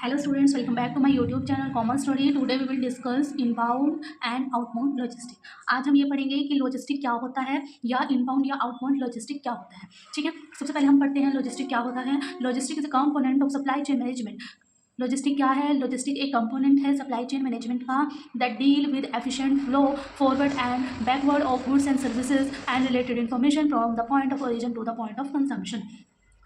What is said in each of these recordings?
Hello students, welcome back to my YouTube channel Common Story. Today we will discuss inbound and outbound logistic. आज हम ये पढ़ेंगे कि logistic क्या होता है या इनबाउंड या आउटबाउंड लॉजिस्टिक क्या होता है। ठीक है, सबसे पहले हम पढ़ते हैं लॉजिस्टिक क्या होता है। Logistic is a component of supply chain management. Logistic क्या है? लॉजिस्टिक एक कंपोनेंट है सप्लाई चेन मैनेजमेंट का that deal with efficient flow forward and backward of goods and services and related information from the point of origin to the point of consumption.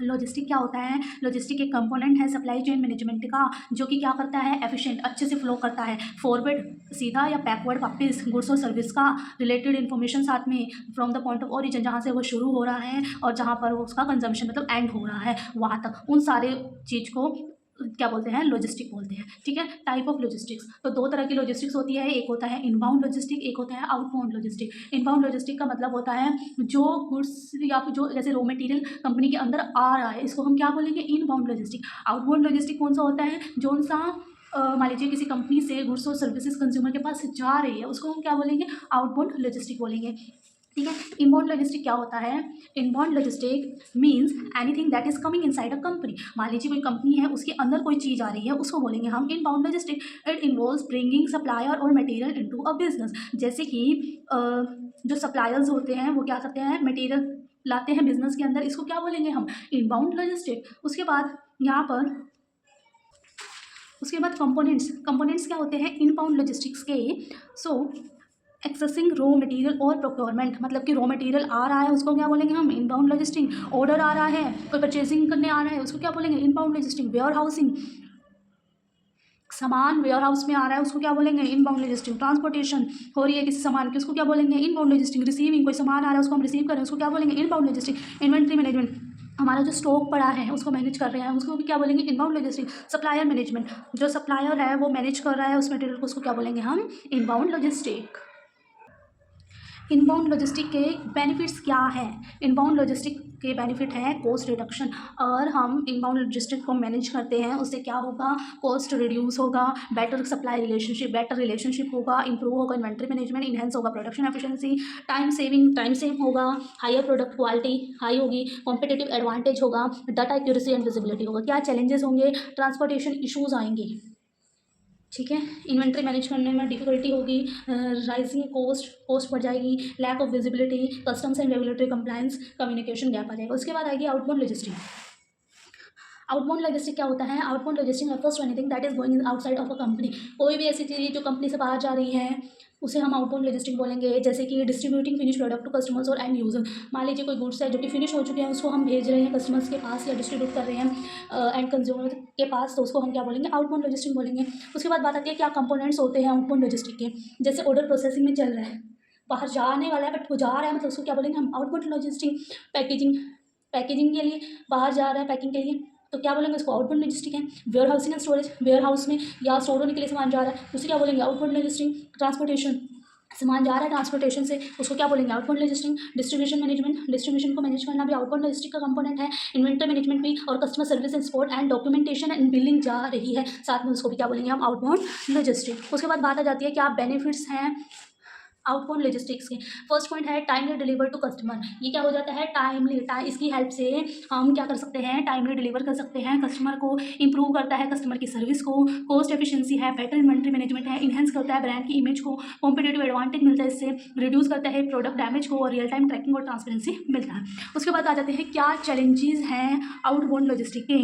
Logistic क्या होता है? Logistic एक component है supply chain management का जो कि क्या करता है, एफिशिएंट अच्छे से फ्लो करता है, फॉरवर्ड सीधा या बैकवर्ड वापस गुड्स और सर्विस का रिलेटेड इन्फॉर्मेशन साथ में from the point of origin जहाँ से वो शुरू हो रहा है और जहाँ पर वो उसका कंजम्पशन मतलब एंड हो रहा है वहाँ तक, उन सारे चीज़ को क्या बोलते हैं? लॉजिस्टिक बोलते हैं। ठीक है, टाइप ऑफ लॉजिस्टिक्स तो दो तरह की लॉजिस्टिक्स होती है, एक होता है इनबाउंड लॉजिस्टिक, एक होता है आउटबाउंड लॉजिस्टिक। इनबाउंड लॉजिस्टिक का मतलब होता है जो गुड्स या फिर जो जैसे रॉ मटेरियल कंपनी के अंदर आ रहा है, इसको हम क्या बोलेंगे? Inbound logistic. आउटबाउंड लॉजिस्टिक कौन सा होता है? जो सा मान लीजिए किसी कंपनी से गुड्स और सर्विसेज कंज्यूमर के पास जा रही है, उसको हम क्या बोलेंगे? आउटबाउंड लॉजिस्टिक बोलेंगे। ठीक है, इनबाउंड लॉजिस्टिक क्या होता है? Inbound logistic means anything that is coming inside a company. मान लीजिए कोई कंपनी है, उसके अंदर कोई चीज़ आ रही है, उसको बोलेंगे हम inbound logistic. It involves bringing supplier और मटेरियल इनटू अ बिजनेस। जैसे कि जो सप्लायर्स होते हैं वो क्या करते हैं? मटेरियल लाते हैं बिजनेस के अंदर, इसको क्या बोलेंगे हम? Inbound logistic. उसके बाद यहाँ पर उसके बाद कंपोनेंट्स क्या होते हैं इनबाउंड लॉजिस्टिक्स के? सो एक्सेसिंग रॉ मटेरियल और प्रोक्योरमेंट, मतलब कि रॉ मटेरियल आ रहा है उसको क्या बोलेंगे हम? Inbound logistic. ऑर्डर आ रहा है, कोई परचेजिंग करने आ रहा है, उसको क्या बोलेंगे? Inbound logistic. वेयर हाउसिंग, सामान वेयर हाउस में आ रहा है, उसको क्या बोलेंगे? Inbound logistic. ट्रांसपोर्टेशन हो रही है किसी सामान की, उसको क्या बोलेंगे? Inbound logistic. रिसीविंग, कोई सामान आ रहा है उसको हम रिसीव कर रहे हैं, उसको क्या बोलेंगे? Inbound logistic. इन्वेंट्री मैनेजमेंट, हमारा जो स्टॉक पड़ा है उसको मैनेज कर रहे हैं, उसको भी क्या बोलेंगे? Inbound logistic. सप्लायर मैनेजमेंट, जो सप्लायर है वो मैनेज कर रहा है उस मटेरियल को, उसको क्या बोलेंगे हम? Inbound logistic. इनबाउंड लॉजिस्टिक के बेनिफिट्स क्या हैं? इनबाउंड लॉजिस्टिक के बेनिफिट हैं कॉस्ट रिडक्शन। और हम इनबाउंड लॉजिस्टिक को मैनेज करते हैं उससे क्या होगा? कॉस्ट रिड्यूस होगा, better supply relationship, better relationship होगा, इंप्रूव होगा इन्वेंट्री मैनेजमेंट, इनहेंस होगा प्रोडक्शन एफिशिएंसी, टाइम सेव होगा, हायर प्रोडक्ट क्वालिटी हाई होगी, कॉम्पिटिटिव एडवांटेज होगा, डाटा एक्यूरेसी एंड विजिबिलिटी होगा। क्या चैलेंजेस होंगे? ट्रांसपोर्टेशन इशूज़ आएंगे। ठीक है, इन्वेंट्री मैनेज करने में डिफिकल्टी होगी, राइजिंग कॉस्ट बढ़ जाएगी, lack of visibility, customs and regulatory compliance, communication gap आ जाएगा। उसके बाद आएगी आउटबाउंड लॉजिस्टिक। आउटबाउंड लॉजिस्टिक क्या होता है? Outbound logistic refers to anything that is going outside of a company. कोई भी ऐसी चीज़ जो कंपनी से बाहर जा रही है उसे हम आउटबाउंड लॉजिस्टिक बोलेंगे। जैसे कि distributing finish product to customers और एंड यूजर। मान लीजिए कोई गुड्स है जो कि फिनिश हो चुके हैं, उसको हम भेज रहे हैं कस्टमर्स के पास या डिस्ट्रीब्यूट कर रहे हैं एंड कंज्यूमर के पास, तो उसको हम क्या बोलेंगे? आउटबाउंड लॉजिस्टिक बोलेंगे। उसके बाद बात आती है क्या कंपोनेंट्स होते हैं आउटबाउंड लॉजिस्टिक के। जैसे ऑर्डर प्रोसेसिंग में चल रहा है, बाहर जाने वाला है बट वो जा रहा है, मतलब उसको क्या बोलेंगे हम? Outbound logistic. पैकेजिंग के लिए बाहर जा रहा है पैकिंग के लिए, तो क्या बोलेंगे? उसको आउटबाउंड लॉजिस्टिक है। Warehousing and storage, warehouse में या स्टोर होने के लिए सामान जा रहा है, उसे क्या बोलेंगे? Outbound logistic. ट्रांसपोर्टेशन, सामान जा रहा है ट्रांसपोर्टेशन से, उसको क्या बोलेंगे? Outbound logistic. Distribution management, distribution को मैनेज करना भी आउटबाउंड लॉजिस्टिक का कंपोनेंट है। इन्वेंट्री मैनेजमेंट भी, और customer service and support and documentation and billing जा रही है साथ में, उसको भी क्या बोलेंगे हम? Outbound logistic. उसके बाद बात आ जाती है क्या बेनिफिट्स हैं आउटबाउंड लॉजिस्टिक्स के। फर्स्ट पॉइंट है टाइमली डिलीवर टू कस्टमर। ये क्या हो जाता है? इसकी हेल्प से हम क्या कर सकते हैं? टाइमली डिलीवर कर सकते हैं कस्टमर को, इंप्रूव करता है कस्टमर की सर्विस को, कॉस्ट एफिशिएंसी है, बेटर इन्वेंट्री मैनेजमेंट है, इनहेंस करता है ब्रांड की इमेज को, कॉम्पिटिटिव एडवांटेज मिलता है इससे, रिड्यूस करता है प्रोडक्ट डैमेज को, और रियल टाइम ट्रैकिंग और ट्रांसपेरेंसी मिलता है। उसके बाद आ जाते हैं क्या चैलेंजेस हैं आउटबाउंड लॉजिस्टिक के।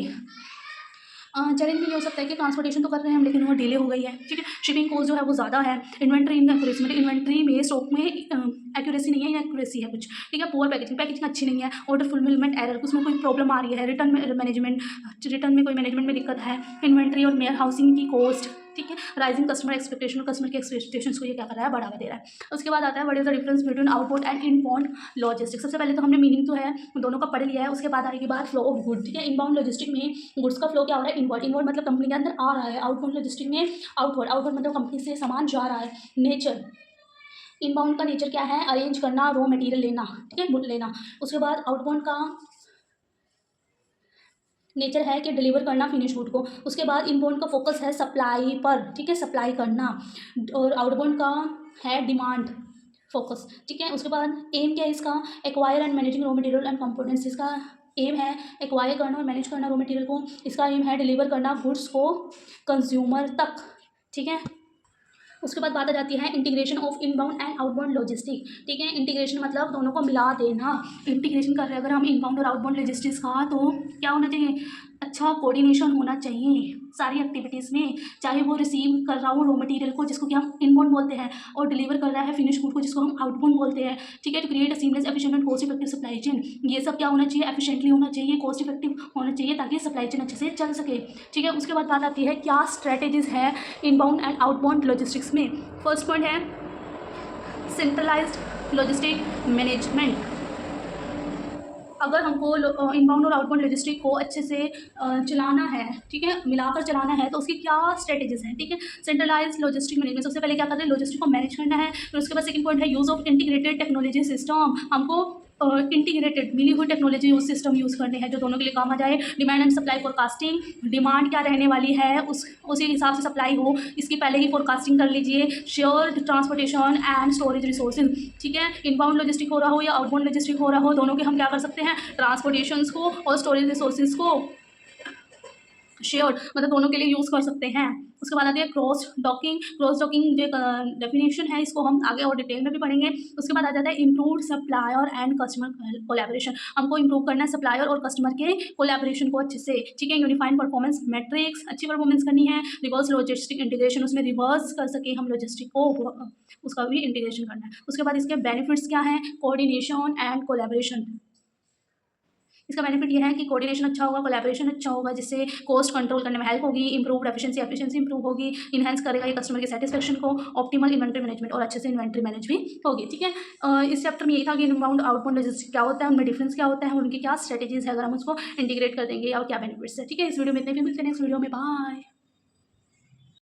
चैलेंज भी ये हो सकता है कि ट्रांसपोर्टेशन तो कर रहे हैं हम लेकिन वो डिले हो गई है। ठीक है, शिपिंग कॉस्ट जो है वो ज़्यादा है, इन्वेंट्री इनएक्यूरेसी, मतलब इन्वेंट्री में स्टॉक में एक्यूरेसी नहीं है, इनएक्यूरेसी है कुछ। ठीक है, पुअर पैकेजिंग अच्छी नहीं है, ऑर्डर फुलफिलमेंट एरर, उसमें कोई प्रॉब्लम आ रही है, रिटर्न में कोई मैनेजमेंट में दिक्कत है, इन्वेंट्री और वेयर हाउसिंग की कॉस्ट। ठीक है, राइजिंग कस्टमर एक्सपेक्टेशन, कस्टमर की एक्सपेक्टेशंस को ये क्या कर रहा है? बढ़ावा दे रहा है। उसके बाद आता है what is the difference between outbound and inbound logistic. सबसे पहले तो हमने मीनिंग तो है दोनों का पढ़ लिया है। उसके बाद आएगी बात फ्लो ऑफ गुड। ठीक है, इनबाउंड लॉजिस्टिक में गुड्स का फ्लो क्या हो रहा है? इनवर्ड मतलब कंपनी के अंदर आ रहा है। आउटबाउंड लॉजिस्टिक में आउटवर्ड मतलब कंपनी से सामान जा रहा है। नेचर, इनबाउंड का नेचर क्या है? अरेंज करना, रॉ मटेरियल लेना, ठीक है, गुड लेना। उसके बाद आउटबाउंड का नेचर है कि डिलीवर करना फिनिश गुड को। उसके बाद इनबाउंड का फोकस है सप्लाई पर, ठीक है, सप्लाई करना, और आउटबाउंड का है डिमांड फोकस। ठीक है, उसके बाद एम क्या है इसका? Acquire and managing raw material and components. इसका एम है एक्वायर करना और मैनेज करना रॉ मटेरियल को, इसका एम है डिलीवर करना गुड्स को कंज्यूमर तक, ठीक है। उसके बाद बात आ जाती है integration of inbound and outbound logistic, ठीक है। इंटीग्रेशन मतलब दोनों को मिला देना। इंटीग्रेशन कर रहे हैं अगर हम इनबाउंड और आउटबाउंड लॉजिस्टिक्स का, तो क्या होना चाहिए, अच्छा कोऑर्डिनेशन होना चाहिए सारी एक्टिविटीज़ में, चाहे वो रिसीव कर रहा हो रॉ मटेरियल को जिसको कि हम इनबाउंड बोलते हैं, और डिलीवर कर रहा है फिनिश गुड को जिसको हम आउटबाउंड बोलते हैं, ठीक है। To create a seamless efficient and cost effective supply chain, ये सब क्या होना चाहिए, एफिशिएंटली होना चाहिए, कॉस्ट इफेक्टिव होना चाहिए, ताकि सप्लाई चेन अच्छे से चल सके, ठीक है। उसके बाद बात आती है क्या स्ट्रेटेजीज है इनबाउंड एंड आउटबाउंड लॉजिस्टिक्स में। फर्स्ट पॉइंट है सेंट्रलाइज्ड लॉजिस्टिक मैनेजमेंट। अगर हमको इनबाउंड और आउटबाउंड लॉजिस्टिक को अच्छे से चलाना है, ठीक है, मिलाकर चलाना है, तो उसकी क्या स्ट्रेटेजीज हैं, ठीक है। सेंट्रलाइज लॉजिस्टिक मैनेजमेंट, सबसे पहले क्या करते हैं, लॉजिस्टिक को मैनेज करना है। फिर उसके बाद सेकंड पॉइंट है use of integrated technology system, हमको इंटीग्रेटेड मिली हुई टेक्नोलॉजी सिस्टम यूज़ करने हैं जो दोनों के लिए काम आ जाए। Demand and supply forecasting, demand क्या रहने वाली है उसी हिसाब से सप्लाई हो, इसकी पहले ही फोरकास्टिंग कर लीजिए। Shared transportation and storage resources, ठीक है। इनबाउंड लॉजिस्टिक हो रहा हो या आउटबाउंड लॉजिस्टिक हो रहा हो, दोनों के हम क्या कर सकते हैं, ट्रांसपोर्टेशंस को और स्टोरेज रिसोर्सेज को शेयर मतलब दोनों के लिए यूज़ कर सकते हैं। उसके बाद आती है क्रॉस डॉकिंग। क्रॉस डॉकिंग जो डेफिनेशन है इसको हम आगे और डिटेल में भी पढ़ेंगे। उसके बाद आ जाता है improve supplier and customer collaboration, हमको इम्प्रूव करना है सप्लायर और कस्टमर के कोलैबोरेशन को अच्छे से, ठीक है। यूनिफाइड परफॉर्मेंस मैट्रिक्स, अच्छी परफॉर्मेंस करनी है। रिवर्स लॉजिस्टिक इंटीग्रेशन, उसमें रिवर्स कर सके हम लॉजिस्टिक को, उसका भी इंटीग्रेशन करना है। उसके बाद इसके बेनिफिट्स क्या हैं, कोऑर्डिनेशन एंड कोलैबोरेशन। इसका बेनिफिट ये है कि कोऑर्डिनेशन अच्छा होगा, कोलैबोरेशन अच्छा होगा, जिससे कॉस्ट कंट्रोल करने में हेल्प होगी, इंप्रूव एफिशिएंसी इंप्रूव होगी, इन्हेंस करेगा ये कस्टमर की सेटिस्फेक्शन को, ऑप्टिमल इन्वेंट्री मैनेजमेंट और अच्छे से इन्वेंट्री मैनेज भी होगी, ठीक है। इस चैप्टर में यही था कि इनबाउंड आउटबाउंड लॉजिस्टिक्स क्या होता है, उनमें डिफरेंस क्या होता है, उनकी क्या स्ट्रेटेजीज है अगर हम उसको इंटीग्रेट कर देंगे और क्या बेनिफिट्स है, ठीक है। इस वीडियो में इतने भी, मिलते हैं नेक्स्ट वीडियो में, बाय।